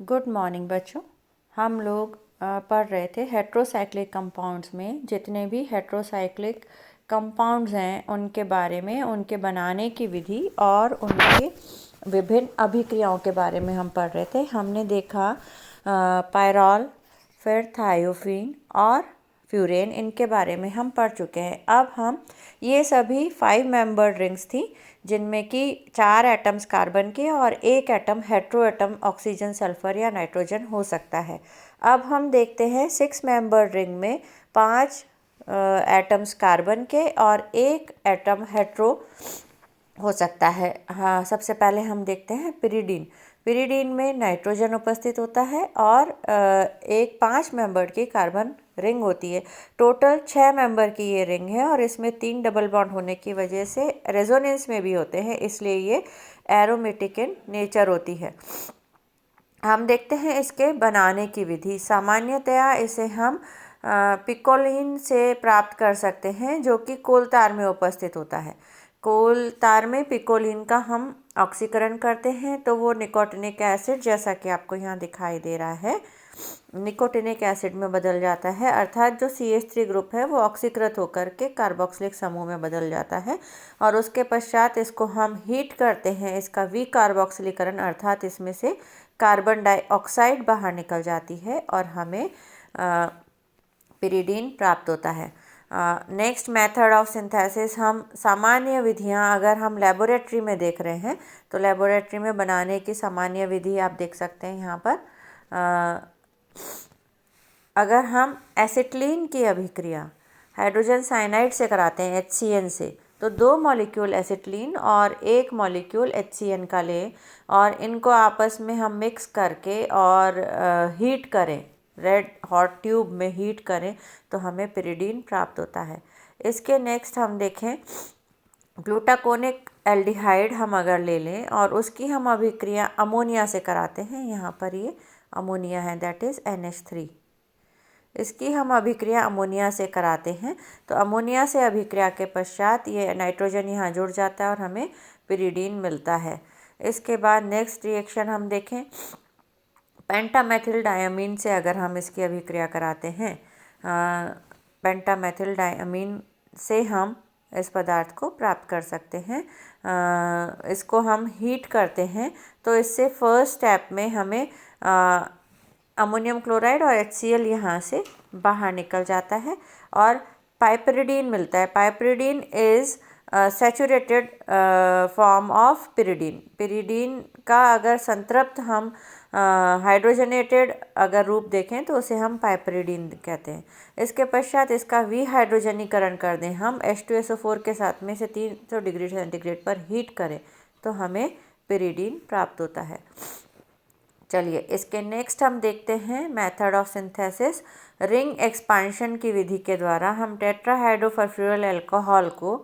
Good morning बच्चों। हम लोग पढ़ रहे थे हेट्रोसाइक्लिक कंपाउंड्स में जितने भी हेट्रोसाइक्लिक कंपाउंड्स हैं उनके बारे में, उनके बनाने की विधि और उनके विभिन्न अभिक्रियाओं के बारे में हम पढ़ रहे थे। हमने देखा पायरॉल, फिर थायोफीन और फ्यूरेन, इनके बारे में हम पढ़ चुके हैं। अब हम ये सभी 5 मेंबर्ड रिंग्स थी जिनमें कि 4 एटम्स कार्बन के और 1 atom hetero atom oxygen, sulphur या नाइट्रोजन हो सकता है। अब हम देखते हैं 6 मेंबर्ड रिंग में 5 एटम्स कार्बन के और 1 एटम हेट्रो हो सकता है। हाँ, सबसे पहले हम देखते हैं पिरिडीन। पिरिडीन में नाइट्रोजन उपस्थित होता है और एक 5 मेंबर की कार्बन रिंग होती है। टोटल 6 मेंबर की ये रिंग है और इसमें 3 डबल बॉन्ड होने की वजह से रेजोनेंस में भी होते हैं, इसलिए ये एरोमेटिक इन नेचर होती है। हम देखते हैं इसके बनाने की विधि। सामान्यतया इसे हम पिकोलिन से प्राप्त कर सकते हैं जो कि कोल तार में उपस्थित होता है। कोल तार में पिकोलिन का हम ऑक्सीकरण करते हैं तो वो निकोटिनिक एसिड, जैसा कि आपको यहाँ दिखाई दे रहा है, निकोटिनिक एसिड में बदल जाता है, अर्थात जो CH3 ग्रुप है वो ऑक्सीकृत होकर के कार्बोक्सिलिक समूह में बदल जाता है और उसके पश्चात इसको हम हीट करते हैं। इसका विकार्बोक्सिलीकरण अर्थात इसमें से कार्बन डाइऑक्साइड बाहर निकल जाती है और हमें पिरिडीन प्राप्त होता है। नेक्स्ट मेथड ऑफ सिंथेसिस, हम सामान्य विधियां अगर हम लेबोरेटरी में देख रहे हैं तो लेबोरेटरी में बनाने की सामान्य विधि आप देख सकते हैं यहाँ पर। अगर हम एसिटिलीन की अभिक्रिया हाइड्रोजन साइनाइड से कराते हैं HCN से, तो 2 मॉलिक्यूल एसिटिलीन और 1 मॉलिक्यूल HCN का लें और इनको आपस में हम मिक्स करके और हीट करें, रेड हॉट ट्यूब में हीट करें तो हमें पिरिडीन प्राप्त होता है। इसके नेक्स्ट हम देखें ग्लूटाकोनिक एल्डिहाइड हम अगर ले लें और उसकी हम अभिक्रिया अमोनिया से कराते हैं, यहाँ पर ये अमोनिया है, दैट इज़ NH3। इसकी हम अभिक्रिया अमोनिया से कराते हैं तो अमोनिया से अभिक्रिया के पश्चात ये नाइट्रोजन यहाँ जुड़ जाता है और हमें पिरिडीन मिलता है। इसके बाद नेक्स्ट रिएक्शन हम देखें पेंटामेथिल डायमीन से अगर हम इसकी अभिक्रिया कराते हैं, पेंटामेथिल डायमीन से हम इस पदार्थ को प्राप्त कर सकते हैं। इसको हम हीट करते हैं तो इससे फर्स्ट स्टेप में हमें अमोनियम क्लोराइड और HCl यहाँ से बाहर निकल जाता है और पाइपरिडीन मिलता है। Piperidine is saturated form of pyridine. Pyridine का अगर संतृप्त हम हाइड्रोजनेटेड अगर रूप देखें तो उसे हम पाइपरिडीन कहते हैं। इसके पश्चात इसका विहाइड्रोजनीकरण कर दें हम H2SO4 के साथ में से 300 डिग्री सेंटीग्रेड पर हीट करें तो हमें पिरिडीन प्राप्त होता है। चलिए इसके नेक्स्ट हम देखते हैं method of synthesis. Ring expansion की विधि के द्वारा हम टेट्राहाइड्रोफर्फ्यूरल अल्कोहल को,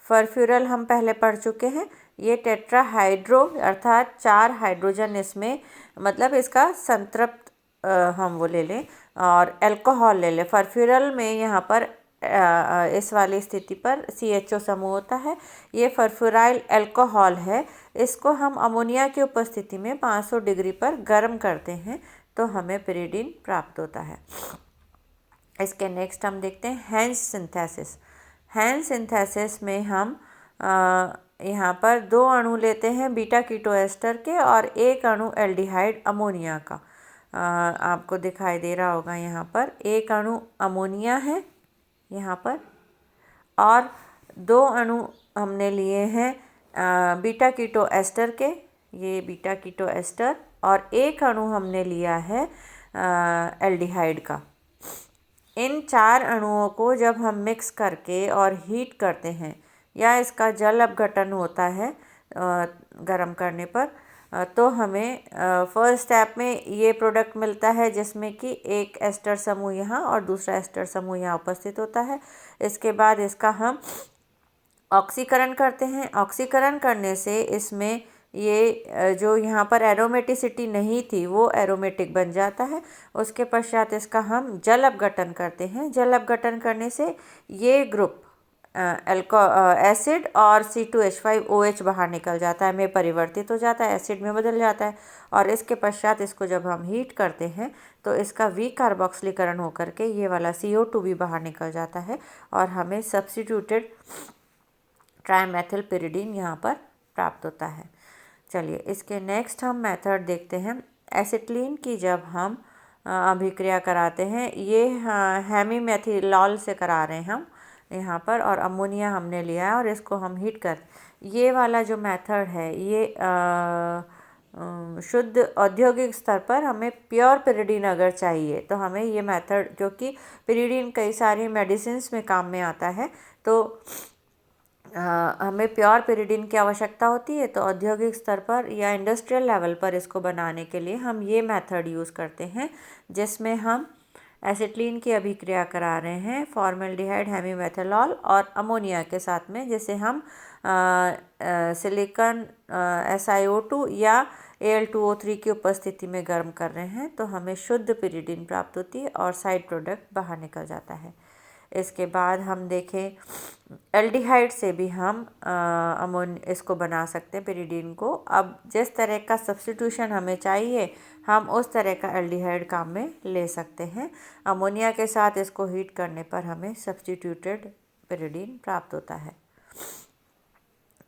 फर्फ्यूरल हम पहले पढ़ चुके हैं, ये टेट्राहाइड्रो अर्थात 4 हाइड्रोजन इसमें, मतलब इसका संतृप्त हम वो ले लें और अल्कोहल ले लें। फर्फ्यूरल में यहाँ पर इस वाली स्थिति पर CHO समूह होता है, ये फर्फ्यूराइल अल्कोहल है। इसको हम अमोनिया की उपस्थिति में 500 डिग्री पर गर्म करते हैं तो हमें पिरिडीन प्राप्त होता है। इसके नेक्स्ट हम देखते हैं हेंस सिंथेसिस। हेंस सिंथेसिस में हम यहाँ पर 2 अणु लेते हैं बीटा कीटो एस्टर के और 1 अणु एल्डिहाइड अमोनिया का। आपको दिखाई दे रहा होगा यहाँ पर 1 अणु अमोनिया है यहाँ पर और 2 अणु हमने लिए हैं बीटा कीटो एस्टर के, ये बीटा कीटो एस्टर, और 1 अणु हमने लिया है एल्डिहाइड का। इन 4 अणुओं को जब हम मिक्स करके और हीट करते हैं या इसका जल अपघटन होता है गर्म करने पर, तो हमें फर्स्ट स्टेप में ये प्रोडक्ट मिलता है जिसमें कि एक एस्टर समूह यहाँ और दूसरा एस्टर समूह यहाँ उपस्थित होता है। इसके बाद इसका हम ऑक्सीकरण करते हैं। ऑक्सीकरण करने से इसमें ये जो यहाँ पर एरोमेटिसिटी नहीं थी वो एरोमेटिक बन जाता है। उसके पश्चात इसका हम जल अपघटन करते हैं। जल अपघटन करने से ये ग्रुप एसिड और C2H5OH बाहर निकल जाता है, में परिवर्तित हो जाता है, एसिड में बदल जाता है। और इसके पश्चात इसको जब हम हीट करते हैं तो इसका विकार्बोक्सिलीकरण होकर के ये वाला CO2 भी बाहर निकल जाता है और हमें सब्स्टिट्यूटेड ट्राईमेथिलपिरिडीन यहाँ पर प्राप्त होता है। चलिए इसके नेक्स्ट हम मेथड देखते हैं। एसिटिलीन की जब हम अभिक्रिया कराते हैं, ये हेमीमेथिलॉल से करा रहे हैं हम यहाँ पर, और अमोनिया हमने लिया है और इसको हम हीट कर, ये वाला जो मेथड है ये शुद्ध औद्योगिक स्तर पर हमें प्योर पिरिडीन अगर चाहिए तो हमें ये मेथड, क्योंकि पिरिडीन कई सारी मेडिसिन्स में काम में आता है, तो हमें प्योर पिरिडीन की आवश्यकता होती है। तो औद्योगिक स्तर पर या इंडस्ट्रियल लेवल पर इसको बनाने के लिए हम ये मेथड यूज़ करते हैं, जिसमें हम एसिटिलीन की अभिक्रिया करा रहे हैं फॉर्मेल्डिहाइड, हेमीमेथिलॉल और अमोनिया के साथ में, जिसे हम सिलिकॉन SiO2 या Al2O3 की उपस्थिति में गर्म कर रहे हैं, तो हमें शुद्ध पिरिडीन प्राप्त होती है और साइड प्रोडक्ट बाहर निकल जाता है। इसके बाद हम देखें एल्डिहाइड से भी हम इसको बना सकते हैं पिरिडीन को। अब जिस तरह का सब्स्टिट्यूशन हमें चाहिए हम उस तरह का एल्डिहाइड काम में ले सकते हैं। अमोनिया के साथ इसको हीट करने पर हमें सब्स्टिट्यूटेड पिरिडीन प्राप्त होता है।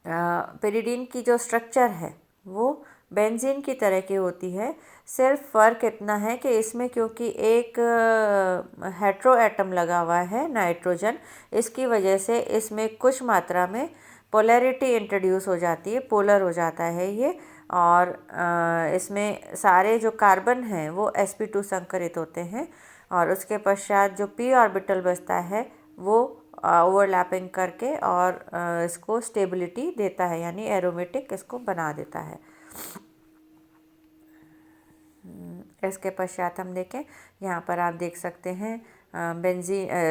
पिरिडीन की जो स्ट्रक्चर है वो बेंजीन की तरह की होती है, सिर्फ फ़र्क इतना है कि इसमें क्योंकि एक हेट्रो एटम लगा हुआ है नाइट्रोजन, इसकी वजह से इसमें कुछ मात्रा में पोलैरिटी इंट्रोड्यूस हो जाती है, पोलर हो जाता है ये, और इसमें सारे जो कार्बन हैं वो sp2 संकरित होते हैं और उसके पश्चात जो p ऑर्बिटल बचता है वो ओवरलैपिंग करके और इसको स्टेबिलिटी देता है, यानी एरोमेटिक इसको बना देता है। इसके पश्चात हम देखें, यहाँ पर आप देख सकते हैं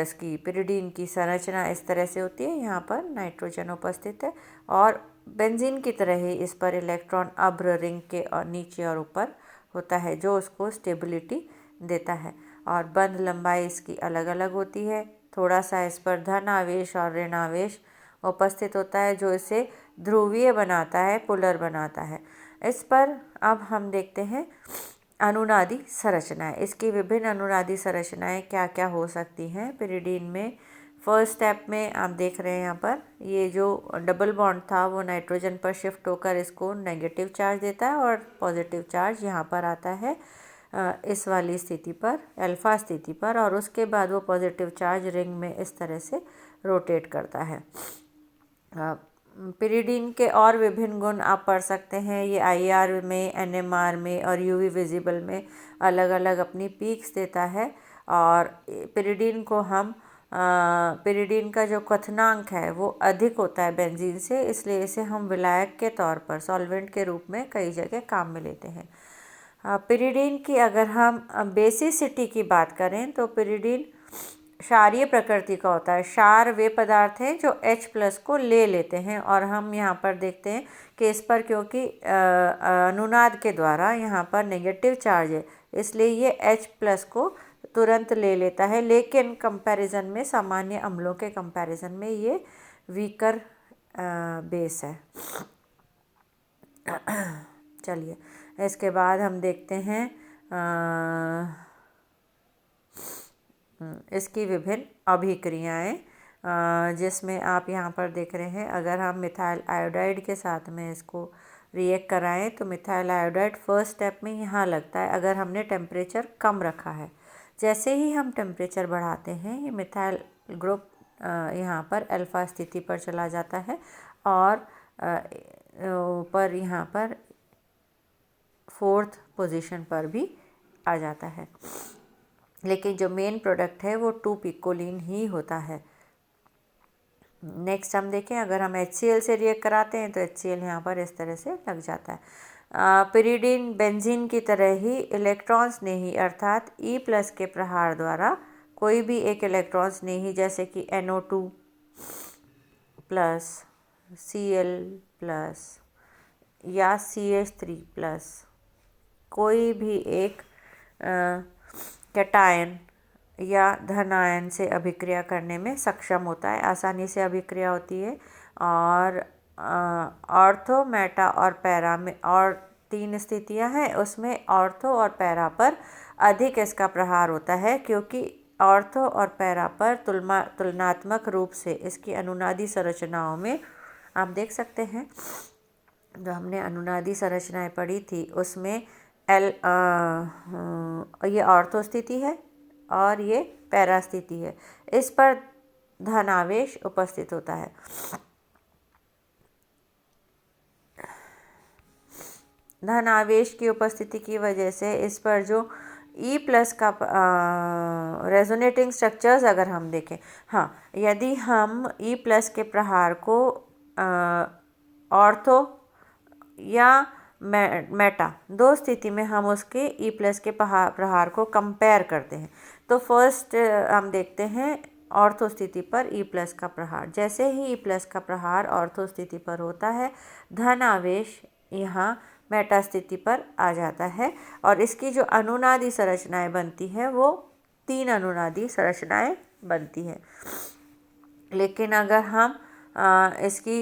इसकी पिरिडीन की संरचना इस तरह से होती है। यहाँ पर नाइट्रोजन उपस्थित है और बेंजीन की तरह ही इस पर इलेक्ट्रॉन अभ्र रिंग के और नीचे और ऊपर होता है, जो उसको स्टेबिलिटी देता है। और बंध लंबाई इसकी अलग अलग होती है, थोड़ा सा इस पर धन आवेश और ऋण आवेश उपस्थित होता है, जो इसे ध्रुवीय बनाता है, पोलर बनाता है। इस पर अब हम देखते हैं अनुनादी संरचनाएं। इसकी विभिन्न अनुनादी संरचनाएं क्या क्या हो सकती हैं पिरिडीन में। फर्स्ट स्टेप में आप देख रहे हैं यहाँ पर ये जो डबल बॉन्ड था वो नाइट्रोजन पर शिफ्ट होकर इसको नेगेटिव चार्ज देता है और पॉजिटिव चार्ज यहाँ पर आता है इस वाली स्थिति पर, अल्फा स्थिति पर, और उसके बाद वो पॉजिटिव चार्ज रिंग में इस तरह से रोटेट करता है। पिरिडीन के और विभिन्न गुण आप पढ़ सकते हैं, ये IR में, NMR में और UV विजिबल में अलग अलग अपनी पीक्स देता है। और पिरिडीन को हम पिरिडीन का जो क्वथनांक है वो अधिक होता है बेंजीन से, इसलिए इसे हम विलायक के तौर पर, सॉल्वेंट के रूप में कई जगह काम में लेते हैं। पिरिडीन की अगर हम बेसिसिटी की बात करें तो पिरिडीन क्षारीय प्रकृति का होता है। क्षार वे पदार्थ हैं जो H+ को ले लेते हैं, और हम यहाँ पर देखते हैं कि इस पर क्योंकि अनुनाद के द्वारा यहाँ पर नेगेटिव चार्ज है, इसलिए ये H+ को तुरंत ले लेता है, लेकिन कंपैरिजन में सामान्य अम्लों के कंपैरिजन में ये वीकर बेस है। चलिए इसके बाद हम देखते हैं इसकी विभिन्न अभिक्रियाएं, जिसमें आप यहाँ पर देख रहे हैं अगर हम मिथाइल आयोडाइड के साथ में इसको रिएक्ट कराएं तो मिथाइल आयोडाइड फर्स्ट स्टेप में यहाँ लगता है अगर हमने टेम्परेचर कम रखा है। जैसे ही हम टेम्परेचर बढ़ाते हैं ये मिथाइल ग्रुप यहाँ पर अल्फा स्थिति पर चला जाता है और ऊपर यहाँ पर 4th पोजीशन पर भी आ जाता है, लेकिन जो मेन प्रोडक्ट है वो 2-पिकोलीन ही होता है। नेक्स्ट हम देखें, अगर हम HCl से रिएक्ट कराते हैं तो HCl यहाँ पर इस तरह से लग जाता है। पिरिडीन बेंजीन की तरह ही इलेक्ट्रॉन्स ने ही, अर्थात E+ के प्रहार द्वारा कोई भी एक इलेक्ट्रॉन्स ने ही, जैसे कि NO2+, Cl+ या CH3+, कोई भी एक कैटायन या धन आयन से अभिक्रिया करने में सक्षम होता है, आसानी से अभिक्रिया होती है। और ऑर्थो, मेटा और पैरा में और 3 स्थितियां हैं, उसमें ऑर्थो और पैरा पर अधिक इसका प्रहार होता है, क्योंकि ऑर्थो और पैरा पर तुलनात्मक रूप से इसकी अनुनादी संरचनाओं में आप देख सकते हैं, जो हमने अनुनादी संरचनाएं पढ़ी थी उसमें ये ऑर्थो स्थिति है और ये पैरा स्थिति है, इस पर धन आवेश उपस्थित होता है। धन आवेश की उपस्थिति की वजह से इस पर जो E प्लस का रेजोनेटिंग स्ट्रक्चर्स अगर हम देखें, हाँ, यदि हम E प्लस के प्रहार को ऑर्थो या मेटा 2 स्थिति में हम उसके E प्लस के प्रहार को कंपेयर करते हैं, तो फर्स्ट हम देखते हैं ऑर्थो स्थिति पर E प्लस का प्रहार। जैसे ही E प्लस का प्रहार ऑर्थो स्थिति पर होता है, धन आवेश यहाँ मेटा स्थिति पर आ जाता है और इसकी जो अनुनादी संरचनाएं बनती है वो 3 अनुनादी संरचनाएं बनती है। लेकिन अगर हम इसकी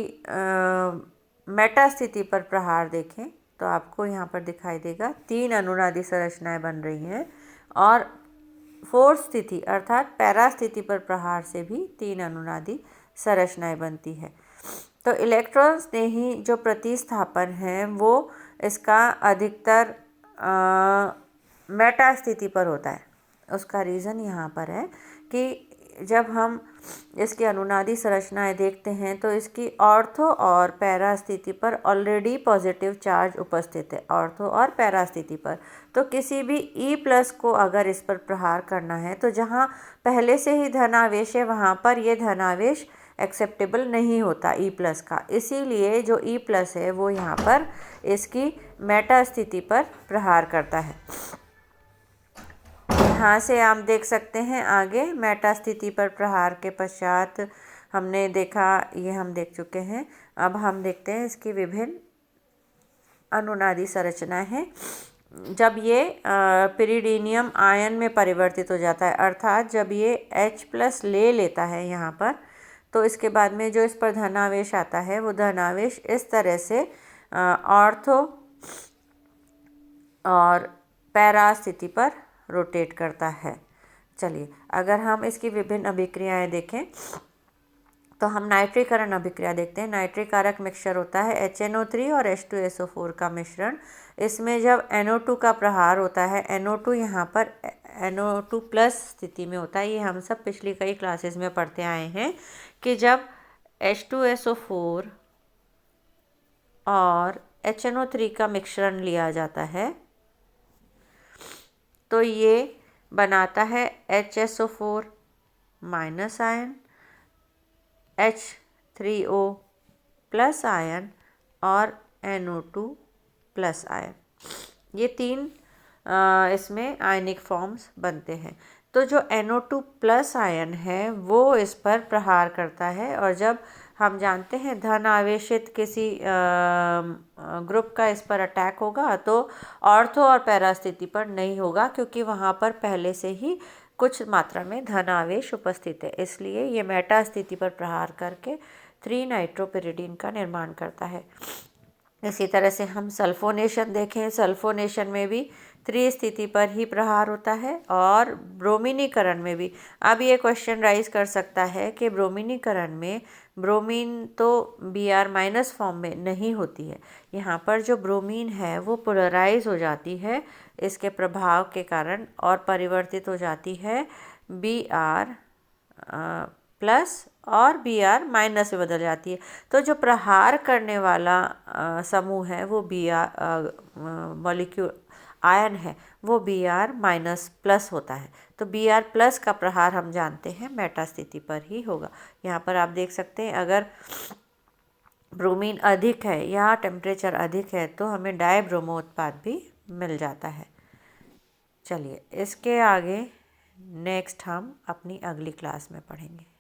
मेटा स्थिति पर प्रहार देखें तो आपको यहाँ पर दिखाई देगा 3 अनुनादी संरचनाएं बन रही हैं और 4th स्थिति अर्थात पैरा स्थिति पर प्रहार से भी 3 अनुनादी संरचनाएं बनती है। तो इलेक्ट्रॉन्स ने ही जो प्रतिस्थापन है वो इसका अधिकतर मेटा स्थिति पर होता है। उसका रीज़न यहाँ पर है कि जब हम इसकी अनुनादी संरचनाएं देखते हैं तो इसकी ऑर्थो और पैरा स्थिति पर ऑलरेडी पॉजिटिव चार्ज उपस्थित है, ऑर्थो और पैरा स्थिति पर। तो किसी भी E प्लस को अगर इस पर प्रहार करना है तो जहाँ पहले से ही धनावेश है वहाँ पर यह धनावेश एक्सेप्टेबल नहीं होता E प्लस का, इसीलिए जो E प्लस है वो यहाँ पर इसकी मेटा स्थिति पर प्रहार करता है। यहाँ से आप देख सकते हैं आगे मेटा स्थिति पर प्रहार के पश्चात हमने देखा, ये हम देख चुके हैं। अब हम देखते हैं इसकी विभिन्न अनुनादी संरचनाएं हैं। जब ये पिरिडीनियम आयन में परिवर्तित हो जाता है, अर्थात जब ये H प्लस ले लेता है यहाँ पर, तो इसके बाद में जो इस पर धनावेश आता है वो धनावेश इस तरह से ऑर्थो और पैरा स्थिति पर रोटेट करता है। चलिए, अगर हम इसकी विभिन्न अभिक्रियाएं देखें तो हम नाइट्रीकरण अभिक्रिया देखते हैं। नाइट्रिक मिक्सचर होता है HNO3 और H2SO4 का मिश्रण। इसमें जब NO2 का प्रहार होता है, NO2 यहाँ पर NO2 प्लस स्थिति में होता है। ये हम सब पिछली कई क्लासेस में पढ़ते आए हैं कि जब H2SO4 और HNO3 का मिश्रण लिया जाता है तो ये बनाता है HSO4 minus ion, H3O plus ion और NO2 प्लस आयन। ये 3 इसमें आयनिक फॉर्म्स बनते हैं। तो जो NO2 प्लस आयन है वो इस पर प्रहार करता है, और जब हम जानते हैं धन आवेशित किसी ग्रुप का इस पर अटैक होगा तो ऑर्थो और पैरा स्थिति पर नहीं होगा, क्योंकि वहाँ पर पहले से ही कुछ मात्रा में धन आवेश उपस्थित है। इसलिए ये मेटा स्थिति पर प्रहार करके 3 नाइट्रोपिरिडीन का निर्माण करता है। इसी तरह से हम सल्फोनेशन देखें, सल्फोनेशन में भी 3 स्थिति पर ही प्रहार होता है, और ब्रोमीनीकरण में भी। अब ये क्वेश्चन राइज कर सकता है कि ब्रोमीनीकरण में ब्रोमीन तो Br माइनस फॉर्म में नहीं होती है। यहाँ पर जो ब्रोमीन है वो पोलराइज हो जाती है इसके प्रभाव के कारण और परिवर्तित हो जाती है Br प्लस और Br माइनस में बदल जाती है। तो जो प्रहार करने वाला समूह है वो Br मॉलिक्यूल आयन है वो Br माइनस प्लस होता है। तो Br प्लस का प्रहार हम जानते हैं मेटा स्थिति पर ही होगा। यहाँ पर आप देख सकते हैं अगर ब्रोमीन अधिक है या टेम्परेचर अधिक है तो हमें डायब्रोमो उत्पाद भी मिल जाता है। चलिए, इसके आगे नेक्स्ट हम अपनी अगली क्लास में पढ़ेंगे।